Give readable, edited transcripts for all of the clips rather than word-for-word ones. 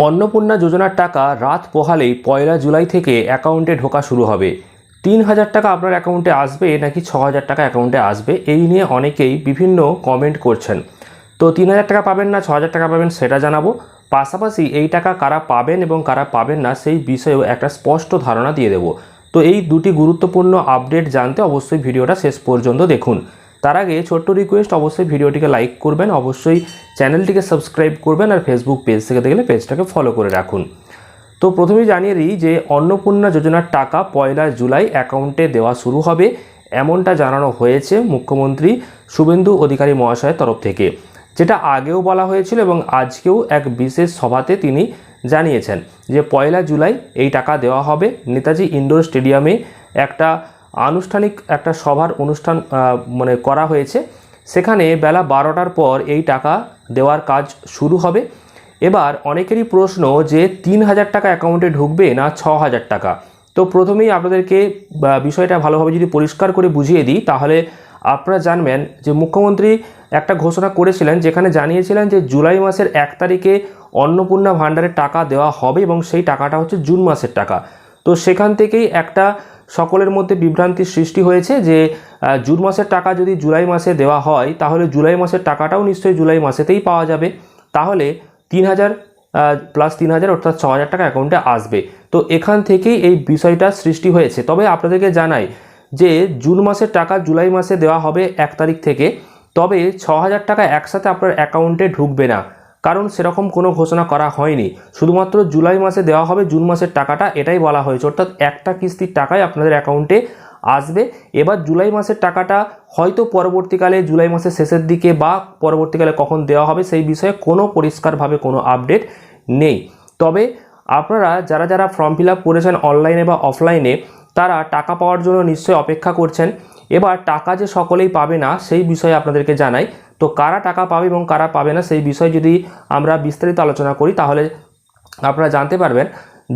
অন্নপূর্ণা যোজনার টাকা রাত পোহালেই 1 জুলাই থেকে অ্যাকাউন্টে ঢোকা শুরু হবে। 3,000 টাকা আপনার অ্যাকাউন্টে আসবে নাকি 6,000 টাকা অ্যাকাউন্টে আসবে, এই নিয়ে অনেকেই বিভিন্ন কমেন্ট করছেন। তো 3,000 টাকা পাবেন না 6,000 টাকা পাবেন সেটা জানাবো। পাশাপাশি এই টাকা কারা পাবেন এবং কারা পাবেন না সেই বিষয়েও একটা স্পষ্ট ধারণা দিয়ে দেবো। তো এই দুটি গুরুত্বপূর্ণ আপডেট জানতে অবশ্যই ভিডিওটা শেষ পর্যন্ত দেখুন। তার আগে ছোট্ট রিকোয়েস্ট, অবশ্যই ভিডিওটিকে লাইক করবেন, অবশ্যই চ্যানেলটিকে সাবস্ক্রাইব করবেন, আর ফেসবুক পেজ থেকে দেখলে পেজটাকে ফলো করে রাখুন। তো প্রথমেই জানিয়ে দিই যে অন্নপূর্ণা যোজনার টাকা 1 জুলাই অ্যাকাউন্টে দেওয়া শুরু হবে, এমনটা জানানো হয়েছে মুখ্যমন্ত্রী শুভেন্দু অধিকারী মহাশয়ের তরফ থেকে, যেটা আগেও বলা হয়েছিল এবং আজকেও এক বিশেষ সভাতে তিনি জানিয়েছেন যে 1 জুলাই এই টাকা দেওয়া হবে। নেতাজি ইন্ডোর স্টেডিয়ামে একটা আনুষ্ঠানিক একটা সভার অনুষ্ঠান করা হয়েছে, সেখানে বেলা 12টার পর এই টাকা দেওয়ার কাজ শুরু হবে। এবার অনেকেরই প্রশ্ন যে 3,000 টাকা অ্যাকাউন্টে ঢুকবে না 6,000 টাকা। তো প্রথমেই আপনাদেরকে বিষয়টা ভালোভাবে যদি পরিষ্কার করে বুঝিয়ে দিই, তাহলে আপনারা জানবেন যে মুখ্যমন্ত্রী একটা ঘোষণা করেছিলেন, যেখানে জানিয়েছিলেন যে জুলাই মাসের 1 তারিখে অন্নপূর্ণা ভাণ্ডারের টাকা দেওয়া হবে এবং সেই টাকাটা হচ্ছে জুন মাসের টাকা। তো সেখান থেকেই একটা সকলের মধ্যে বিভ্রান্তির সৃষ্টি হয়েছে যে জুন মাসের টাকা যদি জুলাই মাসে দেওয়া হয়, তাহলে জুলাই মাসের টাকাটাও নিশ্চয়ই জুলাই মাসেতেই পাওয়া যাবে। তাহলে 3,000 প্লাস 3,000 অর্থাৎ 6,000 টাকা অ্যাকাউন্টে আসবে। তো এখান থেকেই এই বিষয়টা সৃষ্টি হয়েছে। তবে আপনাদেরকে জানাই যে জুন মাসের টাকা জুলাই মাসে দেওয়া হবে 1 তারিখ থেকে, তবে 6,000 টাকা একসাথে আপনার অ্যাকাউন্টে ঢুকবে না, কারণ সেরকম কোনো ঘোষণা করা হয়নি। শুধুমাত্র জুলাই মাসে দেওয়া হবে জুন মাসের টাকাটা, এটাই বলা হয়েছে, অর্থাৎ একটা কিস্তির টাকাই আপনাদের অ্যাকাউন্টে আসবে। এবার জুলাই মাসের টাকাটা হয়তো পরবর্তীকালে জুলাই মাসের শেষের দিকে বা পরবর্তীকালে কখন দেওয়া হবে সেই বিষয়ে কোনো পরিষ্কারভাবে কোনো আপডেট নেই। তবে আপনারা যারা যারা ফর্ম ফিল আপ করেছেন অনলাইনে বা অফলাইনে, তারা টাকা পাওয়ার জন্য নিশ্চয়ই অপেক্ষা করছেন। এবার টাকা যে সকলেই পাবে না সেই বিষয়ে আপনাদেরকে জানাই। তো কারা টাকা পাবে এবং কারা পাবে না সেই বিষয়ে যদি আমরা বিস্তারিত আলোচনা করি, তাহলে আপনারা জানতে পারবেন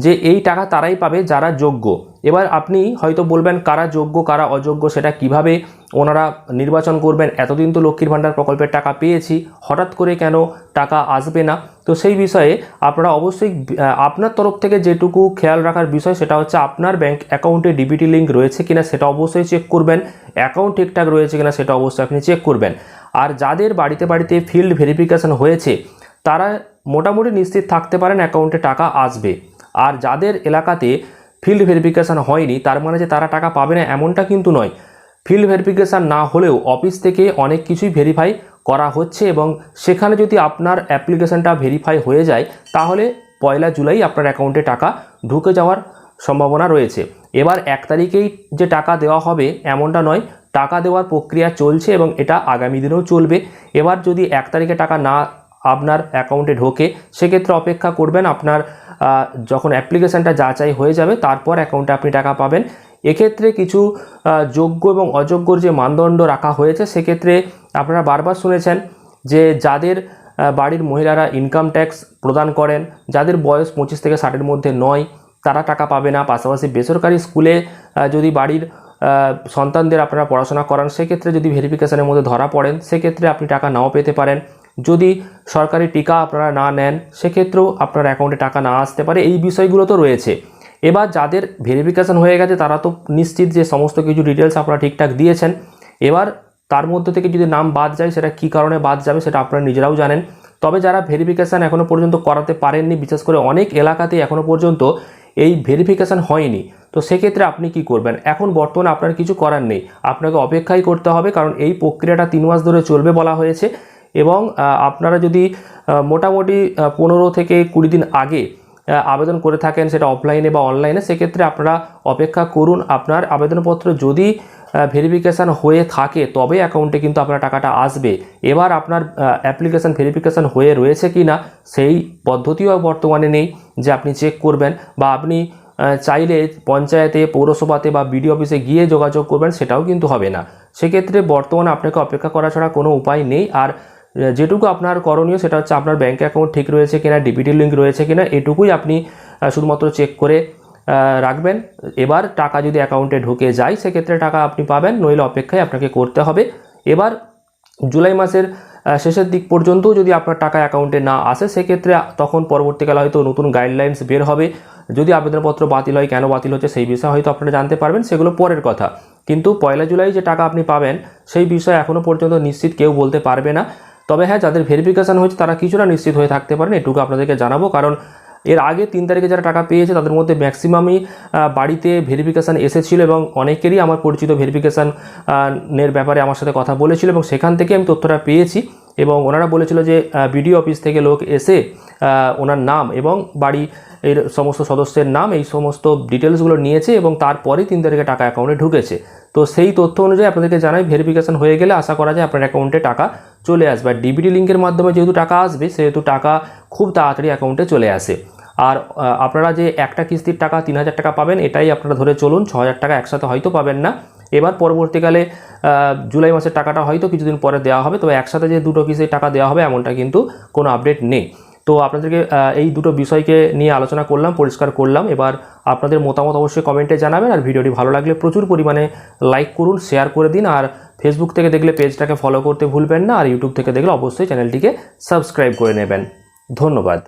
যে এই টাকা তারাই পাবে যারা যোগ্য। এবার আপনি হয়তো বলবেন কারা যোগ্য কারা অযোগ্য সেটা কিভাবে ওনারা নির্বাচন করবেন, এতদিন তো লক্ষ্মীর ভাণ্ডার প্রকল্পের টাকা পেয়েছি, হঠাৎ করে কেন টাকা আসবে না। তো সেই বিষয়ে আপনারা অবশ্যই আপনার তরফ থেকে যেটুকু খেয়াল রাখার বিষয় সেটা হচ্ছে আপনার ব্যাংক অ্যাকাউন্টে ডিবিটি লিঙ্ক রয়েছে কিনা সেটা অবশ্যই চেক করবেন, অ্যাকাউন্ট ঠিকঠাক রয়েছে কিনা সেটা অবশ্যই আপনি চেক করবেন। আর যাদের বাড়িতে বাড়িতে ফিল্ড ভেরিফিকেশন হয়েছে তারা মোটামুটি নিশ্চিত থাকতে পারেন অ্যাকাউন্টে টাকা আসবে। আর যাদের এলাকাতে ফিল্ড ভেরিফিকেশান হয়নি তার মানে যে তারা টাকা পাবে না এমনটা কিন্তু নয়। ফিল্ড ভেরিফিকেশান না হলেও অফিস থেকে অনেক কিছুই ভেরিফাই করা হচ্ছে এবং সেখানে যদি আপনার অ্যাপ্লিকেশানটা ভেরিফাই হয়ে যায় তাহলে 1 জুলাই আপনার অ্যাকাউন্টে টাকা ঢুকে যাওয়ার সম্ভাবনা রয়েছে। এবার 1 তারিখেই যে টাকা দেওয়া হবে এমনটা নয়, টাকা দেওয়ার প্রক্রিয়া চলছে এবং এটা আগামী দিনেও চলবে। এবার যদি 1 তারিখে টাকা না আপনার অ্যাকাউন্টে ঢোকে সেক্ষেত্রে অপেক্ষা করবেন, আপনার যখন অ্যাপ্লিকেশানটা যাচাই হয়ে যাবে তারপর অ্যাকাউন্টে আপনি টাকা পাবেন। এক্ষেত্রে কিছু যোগ্য এবং অযোগ্যর যে মানদণ্ড রাখা হয়েছে সেক্ষেত্রে আপনারা বারবার শুনেছেন যে যাদের বাড়ির মহিলারা ইনকাম ট্যাক্স প্রদান করেন, যাদের বয়স 25 থেকে 60-এর মধ্যে নয় তারা টাকা পাবে না। পাশাপাশি বেসরকারি স্কুলে যদি বাড়ির সন্তানদের আপনারা পড়াশোনা করান সেক্ষেত্রে যদি ভেরিফিকেশানের মধ্যে ধরা পড়েন সেক্ষেত্রে আপনি টাকা নাও পেতে পারেন। যদি সরকারি টিকা আপনারা না নেন সেক্ষেত্রেও আপনার অ্যাকাউন্টে টাকা না আসতে পারে। এই বিষয়গুলো তো রয়েছে। এবার যাদের ভেরিফিকেশান হয়ে গেছে তারা তো নিশ্চিত যে সমস্ত কিছু ডিটেলস আপনারা ঠিকঠাক দিয়েছেন। এবার তার মধ্যে থেকে যদি নাম বাদ যায় সেটা কী কারণে বাদ যাবে সেটা আপনারা নিজেরাও জানেন। তবে যারা ভেরিফিকেশান এখনও পর্যন্ত করাতে পারেননি, বিশেষ করে অনেক এলাকাতে এখনও পর্যন্ত এই ভেরিফিকেশান হয়নি, তো সেক্ষেত্রে আপনি কি করবেন? এখন বর্তমানে আপনার কিছু করার নেই, আপনাকে অপেক্ষাই করতে হবে, কারণ এই প্রক্রিয়াটা 3 মাস ধরে চলবে বলা হয়েছে। এবং আপনারা যদি মোটামুটি 15 থেকে 20 দিন আগে আবেদন করে থাকেন সেটা অফলাইনে বা অনলাইনে, সেক্ষেত্রে আপনারা অপেক্ষা করুন। আপনার আবেদনপত্র যদি ভেরিফিকেশান হয়ে থাকে তবে অ্যাকাউন্টে কিন্তু আপনার টাকাটা আসবে। এবার আপনার অ্যাপ্লিকেশান ভেরিফিকেশান হয়ে রয়েছে কি না সেই পদ্ধতিও বর্তমানে নেই যে আপনি চেক করবেন, বা আপনি চাইলে পঞ্চায়েতে, পৌরসভাতে বা বিডিও অফিসে গিয়ে যোগাযোগ করবেন সেটাও কিন্তু হবে না। সেক্ষেত্রে বর্তমানে আপনাকে অপেক্ষা করা ছাড়া কোনো উপায় নেই। আর যেটুকু আপনার করণীয় সেটা হচ্ছে আপনার ব্যাঙ্ক অ্যাকাউন্ট ঠিক রয়েছে কিনা, ডিবিটি লিঙ্ক রয়েছে কিনা, এটুকুই আপনি শুধুমাত্র চেক করে রাখবেন। এবার টাকা যদি অ্যাকাউন্টে ঢুকে যায় সেক্ষেত্রে টাকা আপনি পাবেন, নইলে অপেক্ষায় আপনাকে করতে হবে। এবার জুলাই মাসের শেষের দিক পর্যন্ত যদি আপনার টাকা অ্যাকাউন্টে না আসে, সেক্ষেত্রে তখন পরবর্তীকালে হয়তো নতুন গাইডলাইন্স বের হবে। যদি আবেদনপত্র বাতিল হয়, কেন বাতিল হচ্ছে সেই বিষয়ে হয়তো আপনারা জানতে পারবেন, সেগুলো পরের কথা। কিন্তু 1 জুলাই যে টাকা আপনি পাবেন সেই বিষয়ে এখনও পর্যন্ত নিশ্চিত কেউ বলতে পারবে না। তবে হ্যাঁ, যাদের ভেরিফিকেশান হয়েছে তারা কিছুটা নিশ্চিত হয়ে থাকতে পারেন, এটুকু আপনাদেরকে জানাবো। কারণ এর আগে 3 তারিখে যারা টাকা পেয়েছে তাদের মধ্যে ম্যাক্সিমামই বাড়িতে ভেরিফিকেশান এসেছিলো এবং অনেকেরই আমার পরিচিত ভেরিফিকেশানের ব্যাপারে আমার সাথে কথা বলেছিল এবং সেখান থেকে আমি তথ্যটা পেয়েছি। এবং ওনারা বলেছিল যে বিডিও অফিস থেকে লোক এসে ওনার নাম এবং বাড়ি এর সমস্ত সদস্যের নাম এই সমস্ত ডিটেলসগুলো নিয়েছে এবং তারপরেই 3 তারিখে টাকা অ্যাকাউন্টে ঢুকেছে। তো সেই তথ্য অনুযায়ী আপনাদেরকে জানাই, ভেরিফিকেশান হয়ে গেলে আশা করা যায় আপনার অ্যাকাউন্টে টাকা চলে আসবে। আর ডিবিটি লিঙ্কের মাধ্যমে যেহেতু টাকা আসবে, সেহেতু টাকা খুব তাড়াতাড়ি অ্যাকাউন্টে চলে আসে। আর আপনারা যে একটা কিস্তির টাকা 3000 টাকা পাবেন, এটাই আপনারা ধরে চলুন। 6000 টাকা একসাথে হয়তো পাবেন না। এবার পরবর্তীকালে জুলাই মাসের টাকাটা হয়তো কিছুদিন পরে দেওয়া হবে, তবে একসাথে যে 2টো কিস্তির টাকা দেওয়া হবে এমনটা কিন্তু কোনো আপডেট নেই। তো আপনাদেরকে এই দুটো বিষয়কে নিয়ে আলোচনা করলাম, পরিষ্কার করলাম। এবার আপনাদের মতামত অবশ্যই কমেন্টে জানাবেন। আর ভিডিওটি ভালো লাগলে প্রচুর পরিমাণে লাইক করুন, শেয়ার করে দিন। আর ফেসবুক থেকে দেখলে পেজটাকে ফলো করতে ভুলবেন না। আর ইউটিউব থেকে দেখলে অবশ্যই চ্যানেলটিকে সাবস্ক্রাইব করে নেবেন। ধন্যবাদ।